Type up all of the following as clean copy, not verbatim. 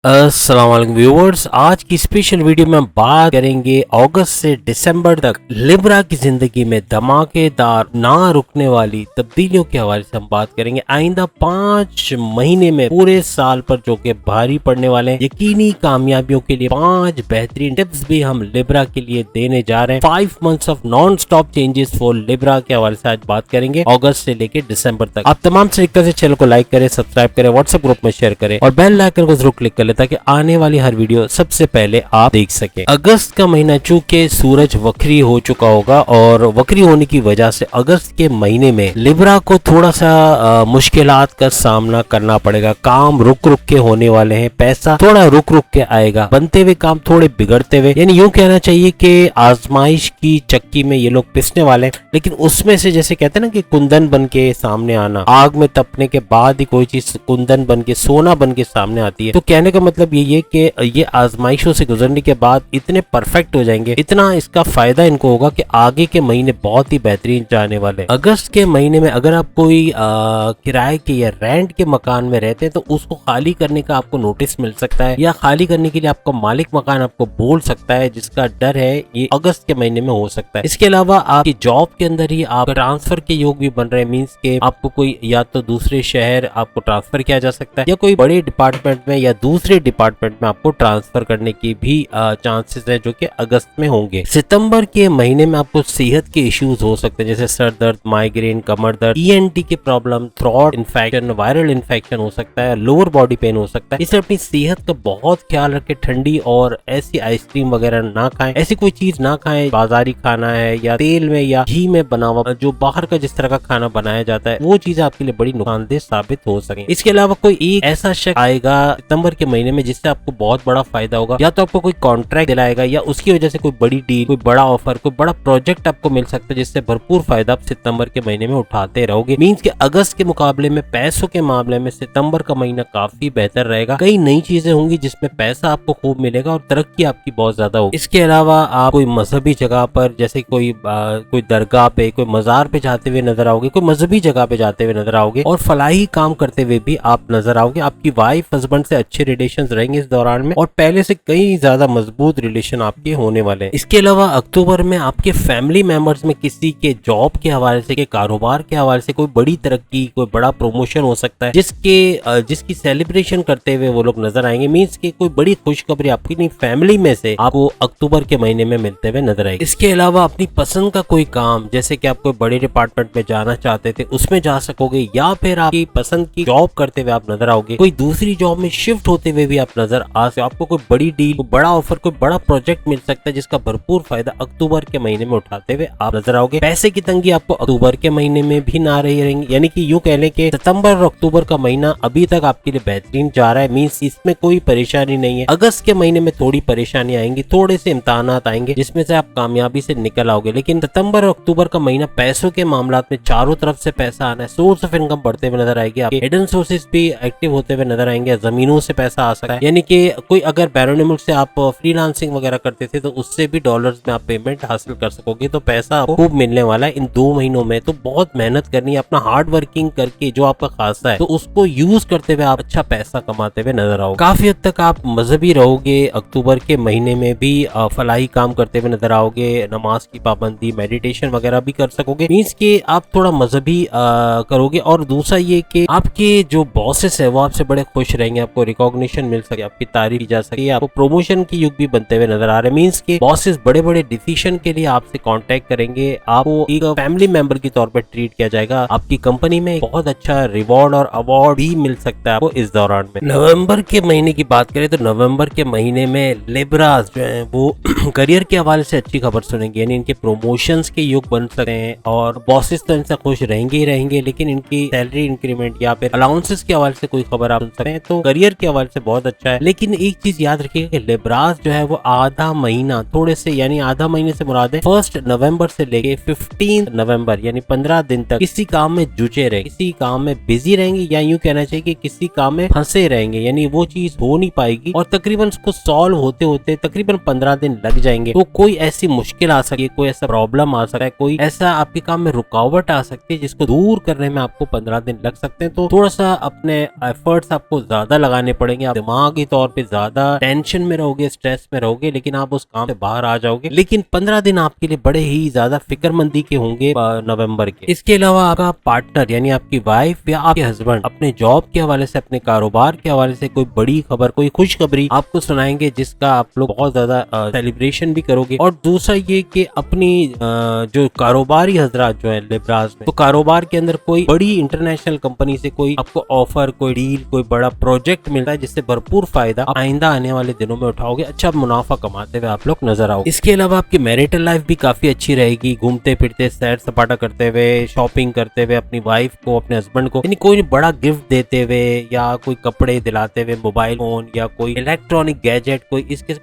अस्सलाम वालेकुम व्यूअर्स, आज की स्पेशल वीडियो में बात करेंगे अगस्त से दिसंबर तक लिब्रा की जिंदगी में धमाकेदार ना रुकने वाली तब्दीलियों के हवाले से हम बात करेंगे। आइंदा 5 महीने में पूरे साल पर जो के भारी पड़ने वाले हैं, यकीनी कामयाबियों के लिए 5 बेहतरीन टिप्स भी हम लिब्रा के लिए देने जा रहे हैं। 5 months of non stop changes for Libra के हवाले से आज बात करेंगे अगस्त से लेकर दिसंबर तक। आप तमाम तरीके से चैनल को लाइक करें, सब्सक्राइब करें, व्हाट्सएप ग्रुप में शेयर करें और बेल आइकन को जरूर क्लिक करें ताकि आने वाली हर वीडियो सबसे पहले आप देख सकें। अगस्त का महीना चूंकि सूरज वक्री हो चुका होगा और वक्री होने की वजह से अगस्त के महीने में लिब्रा को थोड़ा सा मुश्किलात का सामना करना पड़ेगा। काम रुक रुक के होने वाले हैं, पैसा थोड़ा रुक रुक के आएगा, बनते हुए काम थोड़े बिगड़ते हुए, यानी यूं कहना चाहिए कि आजमाइश की चक्की में ये लोग पिसने वाले हैं, लेकिन उसमें से जैसे कहते हैं ना कि कुंदन बन के सामने आना, आग में तपने के बाद ही कोई चीज कुंदन बन के सोना बन के सामने आती है। तो कहने का मतलब ये कि ये आजमाइशों से गुजरने के बाद इतने परफेक्ट हो जाएंगे, इतना इसका फायदा इनको होगा कि आगे के महीने बहुत ही बेहतरीन जाने वाले हैं। अगस्त के महीने में अगर आप कोई किराए के या रेंट के मकान में रहते हैं तो उसको खाली करने का आपको नोटिस मिल सकता है, या खाली करने के लिए आपका मालिक मकान आपको बोल सकता है, जिसका डर है ये अगस्त के महीने में हो सकता है। इसके अलावा आपकी जॉब के अंदर ही आप ट्रांसफर के योग भी बन रहे हैं, मीन्स के आपको कोई या तो दूसरे शहर आपको ट्रांसफर किया जा सकता है, या कोई बड़े डिपार्टमेंट में या दूसरे डिपार्टमेंट में आपको ट्रांसफर करने की भी चांसेस है जो कि अगस्त में होंगे। सितंबर के महीने में आपको सेहत के इश्यूज हो सकते हैं, जैसे सर दर्द, माइग्रेन, कमर दर्द, ईएनटी के problem, throat infection, viral infection हो सकता है, लोअर बॉडी पेन हो सकता है। इसलिए अपनी सेहत का बहुत ख्याल रखें। ठंडी और ऐसी आइसक्रीम वगैरह ना खाएं, ऐसी कोई चीज ना खाएं बाजारी खाना है या तेल में या घी में बना हुआ जो बाहर का जिस तरह का खाना बनाया जाता है वो चीज आपके लिए बड़ी नुकसानदेह साबित हो सके। इसके अलावा कोई एक ऐसा शख्स आएगा सितंबर के महीने में जिससे आपको बहुत बड़ा फायदा होगा, या तो आपको कोई कॉन्ट्रैक्ट दिलाएगा या उसकी वजह से कोई बड़ी डील, कोई बड़ा ऑफर, कोई बड़ा प्रोजेक्ट आपको मिल सकता है, जिससे भरपूर फायदा आप सितंबर के महीने में उठाते रहोगे। मींस के अगस्त के मुकाबले में पैसों के मामले में सितंबर का महीना काफी बेहतर रहेगा। कई नई चीजें होंगी जिसमें पैसा आपको खूब मिलेगा और तरक्की आपकी बहुत ज्यादा होगी। इसके अलावा आप कोई मजहबी जगह पर, जैसे कोई दरगाह पे, कोई मजार पे जाते हुए नजर आओगे, कोई मजहबी जगह पे जाते हुए नजर आओगे और फलाही काम करते हुए भी आप नजर आओगे। आपकी वाइफ हस्बैंड से अच्छे रिलेशन रहेंगे इस दौरान में और पहले से कई ज्यादा मजबूत रिलेशन आपके होने वाले हैं। इसके अलावा अक्टूबर में आपके फैमिली मेंबर्स में किसी के जॉब के हवाले से, के कारोबार के हवाले से कोई बड़ी तरक्की, कोई बड़ा प्रमोशन हो सकता है, जिसकी सेलिब्रेशन करते हुए वो लोग नजर आएंगे। मींस की कोई बड़ी खुशखबरी आपकी फैमिली में से आपको अक्टूबर के महीने में मिलते हुए नजर आएगी। इसके अलावा अपनी पसंद का कोई काम, जैसे कि आप कोई बड़े डिपार्टमेंट में जाना चाहते थे उसमें जा सकोगे, या फिर आपकी पसंद की जॉब करते हुए आप नजर आओगे, कोई दूसरी जॉब में शिफ्ट होते हुए भी आप नजर आ सकते हो। आपको कोई बड़ी डील, कोई बड़ा ऑफर, कोई बड़ा प्रोजेक्ट मिल सकता है जिसका भरपूर फायदा अक्टूबर के महीने में उठाते हुए आप नजर आओगे। पैसे की तंगी आपको अक्टूबर के महीने में भी ना रही रहेंगी, यानी कि यूं कह लें कि सितंबर और अक्टूबर का महीना अभी तक आपके लिए बेहतरीन जा रहा है। मींस इसमें कोई परेशानी नहीं है। अगस्त के महीने में थोड़ी परेशानी आएंगी, थोड़े से इम्तिहानात आएंगे जिसमें से आप कामयाबी से निकल आओगे, लेकिन सितंबर और अक्टूबर का महीना पैसों के मामलात में चारों तरफ से पैसा आना है, सोर्स ऑफ इनकम बढ़ते हुए नजर आएगी, आपके हिडन सोर्सेज भी एक्टिव होते हुए नजर आएंगे, जमीनों से पैसा आ सकता है, यानी कि कोई अगर बैरून मुल्क से आप फ्रीलांसिंग वगैरह करते थे तो उससे भी डॉलर्स में आप पेमेंट हासिल कर सकोगे, तो पैसा आपको खूब मिलने वाला है इन 2 महीनों में। तो बहुत मेहनत करनी है, अपना हार्ड वर्किंग करके जो आपका खासा है तो उसको यूज करते हुए आप अच्छा पैसा कमाते हुए नजर आओगे। काफी हद तक आप मजहबी रहोगे, अक्टूबर के महीने में भी फलाही काम करते हुए नजर आओगे, नमाज की पाबंदी, मेडिटेशन वगैरह भी कर सकोगे। मींस के आप थोड़ा मजहबी करोगे। और दूसरा ये कि आपके जो बॉसेस है वो आपसे बड़े खुश रहेंगे, आपको रिकॉग्निशन मिल सके, आपकी तारीफ की जा सके, आपको प्रमोशन की युग भी बनते हुए नजर आ रहे हैं। मींस के बॉसेस बड़े बड़े डिसीजन के लिए आपसे कांटेक्ट करेंगे, आपको एक फैमिली मेंबर के तौर पर ट्रीट किया जाएगा, आपकी कंपनी में बहुत अच्छा रिवॉर्ड और अवार्ड भी मिल सकता है आपको इस दौरान में। नवंबर के महीने की बात करें तो नवंबर के महीने में लिब्रास जो है वो करियर के हवाले से अच्छी खबर सुनेंगे, यानी इनके प्रमोशंस के युग बन सकते हैं और बॉसेस तो इनसे खुश रहेंगे ही रहेंगे, लेकिन इनकी सैलरी इंक्रीमेंट या फिर अलाउंसेस के हवाले से कोई खबर आप सुन सकते हैं, तो करियर के हवाले से बहुत अच्छा है। लेकिन एक चीज याद रखिएगा कि लिब्रास जो है वो आधा महीना थोड़े से, यानी आधा महीने से मुराद है 1 नवंबर से लेके 15 नवंबर यानी 15 दिन तक किसी काम में जुटे रहेंगे, किसी काम में बिजी रहेंगे, या यूं कहना चाहिए कि किसी काम में फंसे रहेंगे, यानी वो चीज हो नहीं पाएगी और तकरीबन उसको सॉल्व होते होते तकरीबन 15 दिन लग जाएंगे। तो कोई ऐसी मुश्किल आ सकती है, कोई ऐसा प्रॉब्लम आ सकता है, कोई ऐसा आपके काम में रुकावट आ सकती है जिसको दूर करने में आपको 15 दिन लग सकते हैं। तो थोड़ा सा अपने एफर्ट्स आपको ज्यादा लगाने पड़ेंगे, दिमागी तौर पे ज्यादा टेंशन में रहोगे, स्ट्रेस में रहोगे, लेकिन आप उस काम से बाहर आ जाओगे। लेकिन 15 दिन आपके लिए बड़े ही ज्यादा फिक्रमंदी के होंगे नवंबर के। इसके अलावा आपका पार्टनर यानी आपकी वाइफ या आपके हस्बैंड अपने जॉब के हवाले से, अपने कारोबार के हवाले से कोई बड़ी खबर, कोई खुशखबरी आपको सुनाएंगे, जिसका आप लोग बहुत ज्यादा सेलिब्रेशन भी करोगे। और दूसरा ये कि अपनी जो कारोबारी हजरात जो है लिब्रास में, तो कारोबार के अंदर कोई बड़ी इंटरनेशनल कंपनी से कोई आपको ऑफर, कोई डील, कोई बड़ा प्रोजेक्ट मिलता है, जिससे भरपूर फायदा आप आइंदा आने वाले दिनों में उठाओगे, अच्छा मुनाफा कमाते हुए आप लोग नजर आओगे। इसके अलावा आपकी मैरिटल लाइफ भी काफी अच्छी रहेगी, घूमते फिरते, सैर सपाटा करते हुए, शॉपिंग करते हुए, अपनी वाइफ को, अपने हस्बैंड को यानी कोई बड़ा गिफ्ट देते हुए, या कोई कपड़े दिलाते हुए, मोबाइल फोन या कोई इलेक्ट्रॉनिक गैजेट,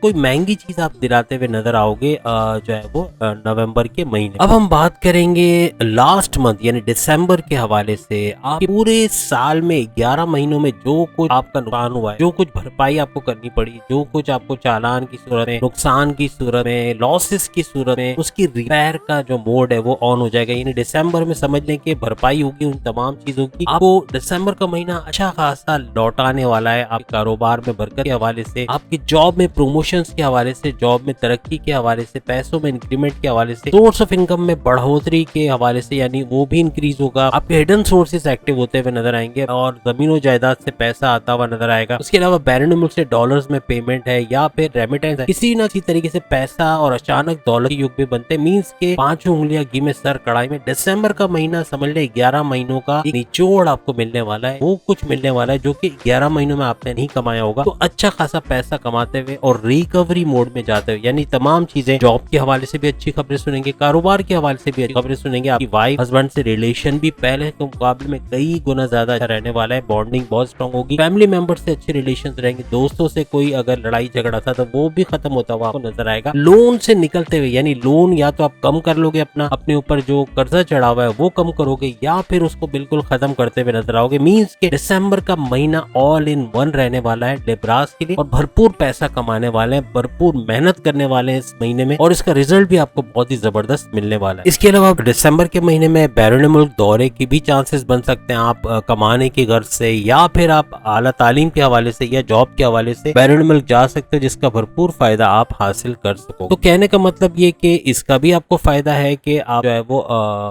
कोई महंगी चीज आप दिलाते हुए नजर आओगे जो है वो नवंबर के महीने। अब हम बात करेंगे लास्ट मंथ यानी दिसंबर के हवाले से। आप पूरे साल में 11 महीनों में जो कुछ आपका नुकसान हुआ है, जो कुछ भरपाई आपको करनी पड़ी, जो कुछ आपको चालान की सूरत में, नुकसान की सूरत में, लॉसेस की सूरत में, उसकी रिपेयर का जो मोड है वो ऑन हो जाएगा। यानी दिसंबर में समझ लें कि भरपाई होगी उन तमाम चीजों की। आपको दिसंबर का महीना अच्छा खासा लौटाने वाला है, आपके कारोबार में बरकत के हवाले से, आपकी जॉब में प्रमोशंस के हवाले से, जॉब में तरक्की के हवाले से, पैसों में इंक्रीमेंट के हवाले से, सोर्स ऑफ इनकम में बढ़ोतरी के हवाले से, यानी वो भी इंक्रीज होगा। आपके हिडन सोर्सेस एक्टिव होते हुए नजर आएंगे और जमीनों जायदाद से पैसा आता हुआ नजर आएगा। उसके अलावा बैरून मुल्क से डॉलर्स में पेमेंट है या फिर रेमिटेंस है, किसी न किसी तरीके से पैसा और अचानक दौलत के युग भी बनते, मींस के 5 उंगलियां घी में सर कढ़ाई में। दिसंबर का महीना समझ ले 11 महीनों का एक निचोड़ आपको मिलने वाला है, वो कुछ मिलने वाला है जो कि 11 महीनों में आपने नहीं कमाया होगा। तो अच्छा खासा पैसा कमाते हुए और रिकवरी मोड में जाते हुए, यानी तमाम चीजें, जॉब के हवाले से भी अच्छी खबरें सुनेंगे, कारोबार के हवाले से भी अच्छी खबरें सुनेंगे, आपकी वाइफ हस्बैंड से रिलेशन भी पहले के मुकाबले में कई गुना ज्यादा अच्छा रहने वाला है, बॉन्डिंग बहुत स्ट्रॉन्ग होगी, फैमिली मेंबर से अच्छे रिलेशन रहेंगे, दोस्तों से कोई अगर लड़ाई झगड़ा था तो वो भी खत्म होता हुआ आपको नजर आएगा। लोन से निकलते हुए, यानी लोन या तो आप कम कर लोगे, अपने ऊपर जो कर्जा चढ़ा हुआ है वो कम करोगे, या फिर उसको बिल्कुल खत्म करते हुए नजर आओगे। मींस के दिसंबर का महीना ऑल इन वन रहने वाला है लिब्रास के लिए, और भरपूर पैसा कमाने वाले हैं, भरपूर मेहनत करने वाले हैं इस महीने में, और इसका रिजल्ट भी आपको बहुत ही जबरदस्त मिलने वाला है। इसके अलावा दिसंबर के महीने में बैरून मुल्क दौरे की भी चांसेस बन सकते हैं, आप कमाने की गर्ज से, या फिर आप आला तालीम के हवाले से या जॉब के हवाले से बैरून मुल्क जा सकते हो, जिसका भरपूर फायदा आप हासिल कर सको। तो कहने का मतलब ये कि इसका भी आपको फायदा है कि आप जो है वो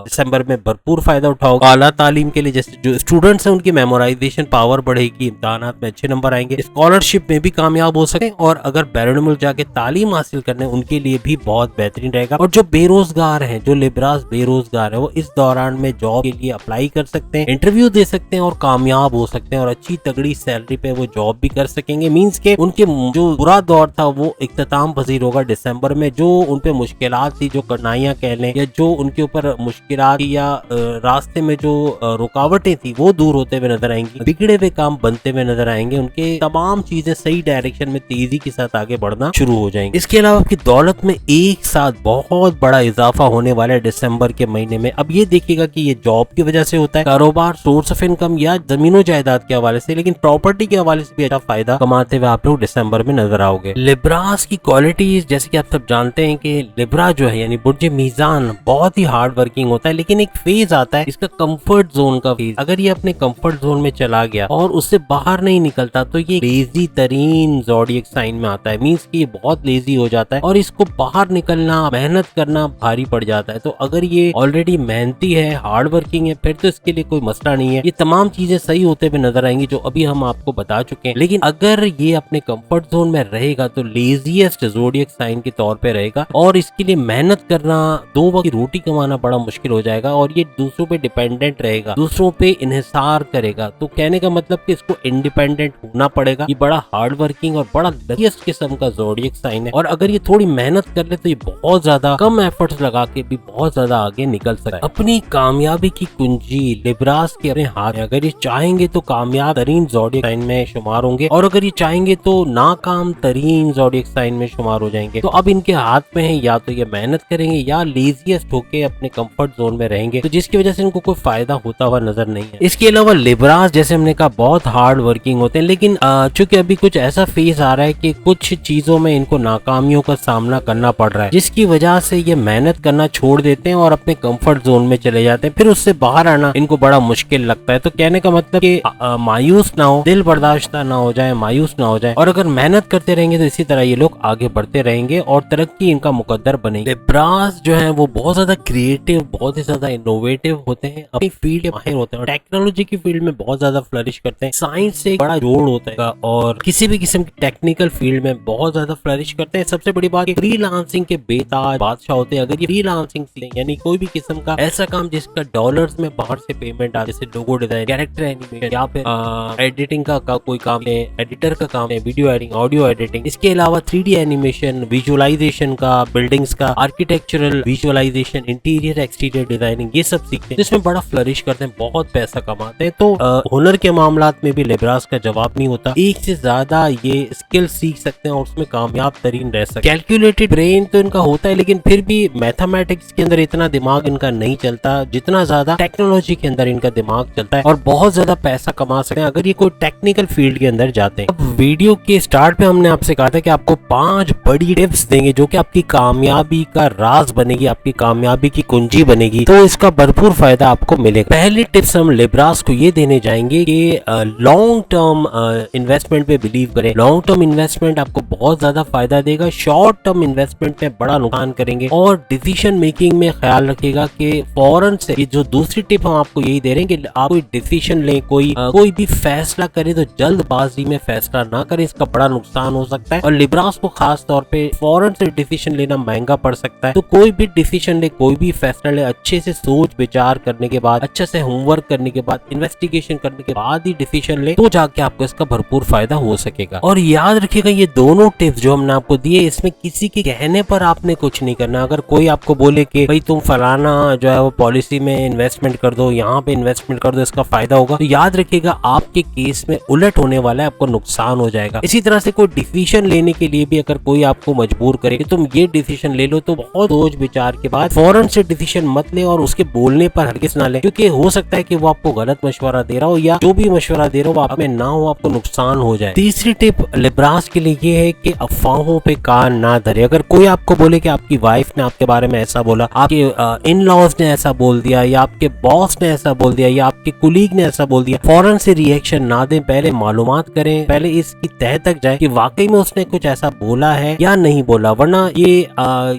दिसंबर में भरपूर फायदा उठाओगे। आला तालीम के लिए जैसे जो स्टूडेंट्स हैं उनकी मेमोराइजेशन पावर बढ़ेगी, इम्तिहानात में अच्छे नंबर आएंगे, स्कॉलरशिप में भी कामयाब हो सके, और अगर बैरून मुल्क जाके तालीम हासिल करने उनके लिए भी बहुत बेहतरीन रहेगा। और जो बेरोजगार हैं, जो लिब्रास बेरोजगार है, वो इस दौरान में जॉब के लिए अप्लाई कर सकते हैं, इंटरव्यू दे सकते हैं और कामयाब हो सकते हैं, और अच्छी तगड़ी सैलरी पे वो जॉब भी कर सकेंगे। मींस के उनके जो बुरा दौर था वो इख्तिताम पजीर होगा दिसंबर में। जो उनपे मुश्किलात थी, जो कठिनाइयां कह लें, या जो उनके ऊपर मुश्किलात या रास्ते में जो रुकावटें थी वो दूर होते हुए नजर आएंगी, बिगड़े हुए काम बनते हुए नजर आएंगे, उनके तमाम चीजें सही डायरेक्शन में तेजी के साथ आगे बढ़ना शुरू हो जाएंगे। इसके अलावा आपकी दौलत में एक साथ बहुत बड़ा इजाफा होने वाला है दिसंबर के महीने में। अब ये देखिएगा कि ये जॉब की वजह से होता है, कारोबार, सोर्स ऑफ इनकम या जमीनों जायदाद के हवाले से, लेकिन प्रॉपर्टी के हवाले से भी अच्छा फायदा कमाते हुए आप लोग दिसंबर में नजर आओगे। लिब्रास की क्वालिटीज, जैसे कि आप सब जानते हैं कि लिब्रा जो है यानी बुर्ज मीजान बहुत ही हार्ड वर्किंग होता है, लेकिन एक फेज आता है इसका कंफर्ट जोन का फेज। अगर ये अपने कंफर्ट जोन में चला गया और उससे बाहर नहीं निकलता तो ये लेजी तरीन ज़ोडिएक साइन में आता है। मींस कि ये बहुत लेजी हो जाता है और इसको बाहर निकलना, मेहनत करना भारी पड़ जाता है। तो अगर ये ऑलरेडी मेहनती है, हार्ड वर्किंग है, फिर तो इसके लिए कोई मसला नहीं है, ये तमाम चीजें सही होते हुए नजर आएंगी जो अभी हम आपको बता चुके हैं। लेकिन अगर ये अपने कंफर्ट जोन में रहेगा तो लेजीएस्ट ज़ोडिएक साइन के तौर पे रहेगा, और इसके लिए मेहनत करना, 2 वक्त की रोटी कमाना बड़ा मुश्किल हो जाएगा, और ये दूसरों पे डिपेंडेंट रहेगा, दूसरों पे इन्हिसार करेगा। तो कहने का मतलब कि इसको इंडिपेंडेंट होना पड़ेगा। ये बड़ा हार्ड वर्किंग और बड़ा लकीस्ट किस्म का ज़ोडिएक साइन है, और अगर ये थोड़ी मेहनत कर ले तो ये बहुत ज्यादा कम एफर्ट्स लगा के भी बहुत ज्यादा आगे निकल सकता है। अपनी कामयाबी की कुंजी लिब्रास के अपने हाथ में। अगर ये चाहेंगे तो कामयाब तरीन ज़ोडिएक साइन में शुमार होंगे, और अगर ये चाहेंगे तो नाकाम तरीन ज़ोडिएक साइन में शुमार हो जाएंगे। तो अब इनके हाथ में है, या तो ये मेहनत करेंगे या लेजीएस्ट होके अपने कंफर्ट जोन में रहेंगे, तो जिसकी वजह से इनको कोई फायदा होता हुआ नजर नहीं है। इसके अलावा लिब्रास जैसे हमने कहा बहुत हार्ड वर्किंग होते हैं, लेकिन चूंकि अभी कुछ ऐसा फेज आ रहा है कि कुछ चीजों में इनको नाकामियों का सामना करना पड़ रहा है, जिसकी वजह से ये मेहनत करना छोड़ देते हैं और अपने कंफर्ट जोन में चले जाते हैं। फिर उससे बाहर आना इनको बड़ा मुश्किल लगता है। तो कहने का मतलब कि मायूस ना हो, दिल बर्दाश्त निराशा ना हो जाए, मायूस ना हो जाए, और अगर मेहनत करते रहेंगे तो इसी तरह ये लोग आगे बढ़ते रहेंगे और तरक्की इनका मुकद्दर बनेगी। लिब्रास जो है वो बहुत ज्यादा क्रिएटिव, बहुत ही ज्यादा इनोवेटिव होते हैं, अपनी फील्ड के माहिर होते हैं और टेक्नोलॉजी की फील्ड में बहुत ज्यादा फ्लरिश करते हैं। साइंस से बड़ा जोड़ होता है और किसी भी किस्म की टेक्निकल फील्ड में बहुत ज्यादा फ्लरिश करते हैं। सबसे बड़ी बात, फ्रीलांसिंग के बेताज बादशाह होते हैं। अगर ये फ्रीलांसिंग यानी कोई भी किस्म का ऐसा काम जिसका डॉलर्स में बाहर से पेमेंट आ, जैसे लोगो डिजाइन, कैरेक्टर एनिमेशन या फिर एडिटिंग का कोई काम है, एडिटर का काम है, वीडियो एडिटिंग, ऑडियो एडिटिंग, इसके अलावा 3D एनिमेशन, विजुअलाइजेशन का, बिल्डिंग्स का, architectural visualization, interior exterior designing, ये सब सीखते हैं जिसमें बड़ा फ्लरिश करते हैं, बहुत पैसा कमाते हैं। तो हुनर के मामलात में भी लिब्रास का जवाब नहीं होता, एक से ज्यादा ये स्किल सीख सकते हैं और उसमें कामयाब तरीन रह सकते हैं। कैलकुलेटेड ब्रेन तो इनका होता है, लेकिन फिर भी मैथमेटिक्स के अंदर इतना दिमाग इनका नहीं चलता जितना ज्यादा टेक्नोलॉजी के अंदर इनका दिमाग चलता है, और बहुत ज्यादा पैसा कमा सकते हैं अगर ये कोई टेक्निकल फील्ड के अंदर जाते हैं। अब वीडियो के स्टार्ट पे हमने आपसे कहा था कि आपको 5 बड़ी टिप्स देंगे जो कि आपकी कामयाबी का राज बनेगी, आपकी कामयाबी की कुंजी बनेगी, तो इसका भरपूर फायदा आपको मिलेगा। पहली टिप्स हम लिब्रास को ये देने जाएंगे कि लॉन्ग टर्म इन्वेस्टमेंट पे बिलीव करें। लॉन्ग टर्म इन्वेस्टमेंट आपको बहुत ज्यादा फायदा देगा, शॉर्ट टर्म इन्वेस्टमेंट में बड़ा नुकसान करेंगे। और डिसीजन मेकिंग में ख्याल रखिएगा कि फौरन से, ये जो दूसरी टिप हम आपको यही दे रहे हैं कि आप कोई डिसीजन लें, कोई भी फैसला करें तो जल्दबाजी में फैसला ना करें, इसका बड़ा नुकसान हो सकता है। और लिब्रास को खास तौर पे फौरन से डिसीजन लेना महंगा पड़ सकता है, तो कोई भी डिसीजन ले, कोई भी फैसला ले, अच्छे से सोच विचार करने के बाद, अच्छे से होमवर्क करने के बाद, इन्वेस्टिगेशन करने के बाद ही डिसीजन ले, तो जाके आपको इसका भरपूर फायदा हो सकेगा। और याद रखिएगा ये दोनों टिप्स जो हमने आपको दिए, इसमें किसी के कहने पर आपने कुछ नहीं करना। अगर कोई आपको बोले कि भाई तुम फलाना जो है वो पॉलिसी में इन्वेस्टमेंट कर दो, यहाँ पे इन्वेस्टमेंट कर दो, इसका फायदा होगा, तो याद रखिएगा आपके केस में उलट होने वाला है, आपको नुकसान हो जाएगा। इसी तरह से कोई डिसीजन लेने के लिए भी अगर कोई आपको मजबूर करे कि तुम ये डिसीजन ले लो, तो बहुत सोच विचार के बाद फौरन से डिसीजन मत ले और उसके बोलने पर हरगिज ना ले, क्योंकि हो सकता है कि वो आपको गलत मशवरा दे रहा हो या जो भी मशवरा दे रहा हो आप में ना हो, आपको नुकसान हो जाए। तीसरी टिप लिब्रास के लिए ये है कि अफवाहों पे कान ना धरे। अगर कोई आपको बोले कि आपकी वाइफ ने आपके बारे में ऐसा बोला, आपके इन लॉज ने ऐसा बोल दिया, या आपके बॉस ने ऐसा बोल दिया, या आपके कुलीग ने ऐसा बोल दिया, फौरन से रिएक्शन ना दें, पहले मालूमात करें, पहले इसकी तह तक जाए कि वाकई में उसने कुछ ऐसा बोला है या नहीं बोला, वरना ये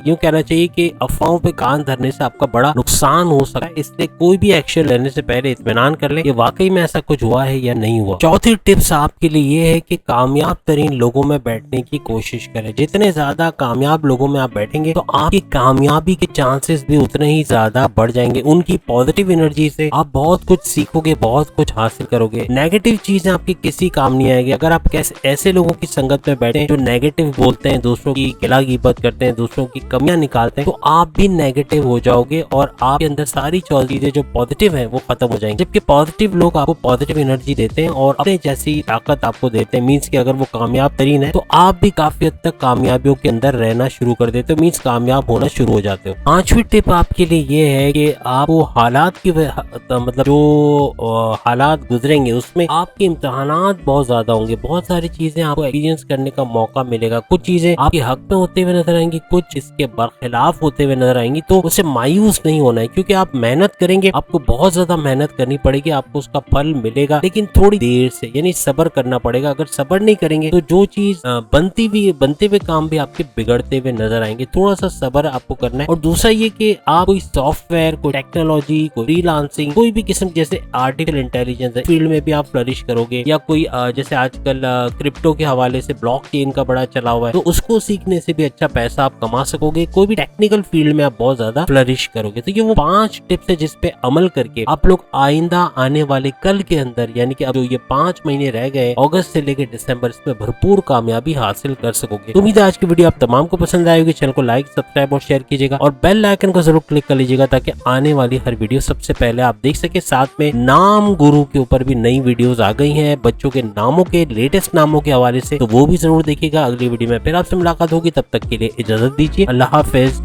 यूं कहना चाहिए कि अफवाहों पे कान धरने से आपका बड़ा नुकसान हो सकता है। इसलिए कोई भी एक्शन लेने से पहले इत्मीनान कर ले कि वाकई में ऐसा कुछ हुआ है या नहीं हुआ। चौथी टिप्स आपके लिए ये है कि कामयाब तरीन लोगों में बैठने की कोशिश करें। जितने ज्यादा कामयाब लोगों में आप बैठेंगे तो आपकी कामयाबी के चांसेस भी उतने ही ज्यादा बढ़ जाएंगे। उनकी पॉजिटिव एनर्जी से आप बहुत कुछ सीखोगे, बहुत कुछ हासिल करोगे। नेगेटिव चीजें आपकी किसी काम नहीं आएगी। अगर आप ऐसे लोगों की संगत में बैठे जो नेगेटिव बोलते हैं, दूसरों की गिला गिबत करते हैं, दूसरों की कमियां निकालते हैं, तो आप भी नेगेटिव हो जाओगे और आपके अंदर सारी चीजें जो पॉजिटिव है वो खत्म हो जाएंगी। जबकि पॉजिटिव लोग आपको पॉजिटिव एनर्जी देते हैं और अपने जैसी ताकत आपको देते हैं। मीन्स कि अगर वो कामयाब तरीन है तो आप भी काफी हद तक कामयाबियों के अंदर रहना शुरू कर देते हो, मीन्स कामयाब होना शुरू हो जाते हो। पांचवी टिप आपके लिए ये है कि आपको हालात की मतलब जो हालात गुजरेंगे उसमें आपके इम्तिहानात बहुत ज्यादा होंगे, बहुत सारी चीजें आपको एक्सपीरियंस करने का मौका मिलेगा। कुछ चीजें आपके हक में होते हुए नजर आएंगी, कुछ इसके बरखिलाफ होते हुए नजर आएंगी, तो उससे मायूस नहीं होना है, क्योंकि आप मेहनत करेंगे, आपको बहुत ज्यादा मेहनत करनी पड़ेगी, आपको उसका फल मिलेगा, लेकिन थोड़ी देर से, यानी सब्र करना पड़ेगा। अगर सब्र नहीं करेंगे तो जो चीज बनते हुए काम भी आपके बिगड़ते हुए नजर आएंगे। थोड़ा सा सब्र आपको करना है। और दूसरा ये कि आप कोई सॉफ्टवेयर, कोई टेक्नोलॉजी, कोई फ्रीलांसिंग, कोई भी किस्म जैसे आर्टिफिशियल इंटेलिजेंस है फील्ड में भी आप फ्लरिश करोगे, या कोई जैसे आजकल क्रिप्टो के हवाले से ब्लॉकचेन का बड़ा चला हुआ है, तो उसको सीखने से भी अच्छा पैसा आप कमा सकोगे। कोई भी टेक्निकल फील्ड में आप बहुत ज्यादा फ्लरिश करोगे। तो ये वो 5 टिप्स है जिस पे अमल करके आप लोग आइंदा आने वाले कल के अंदर, यानी कि अब जो ये 5 महीने रह गए अगस्त से लेकर दिसंबर, इसमें भरपूर कामयाबी हासिल कर सकोगे। उम्मीद है आज की वीडियो आप तमाम को पसंद आएगी। चैनल को लाइक, सब्सक्राइब और शेयर कीजिएगा और बेल आइकन को जरूर क्लिक कर लीजिएगा ताकि आने वाली हर वीडियो सबसे पहले आप देख सके। साथ में नाम गुरु के ऊपर भी नई वीडियोस आ गई हैं, बच्चों के नामों के, लेटेस्ट नामों के हवाले से, तो वो भी जरूर देखिएगा। अगली वीडियो में फिर आपसे मुलाकात होगी, तब तक के लिए इजाजत दीजिए। अल्लाह हाफिज।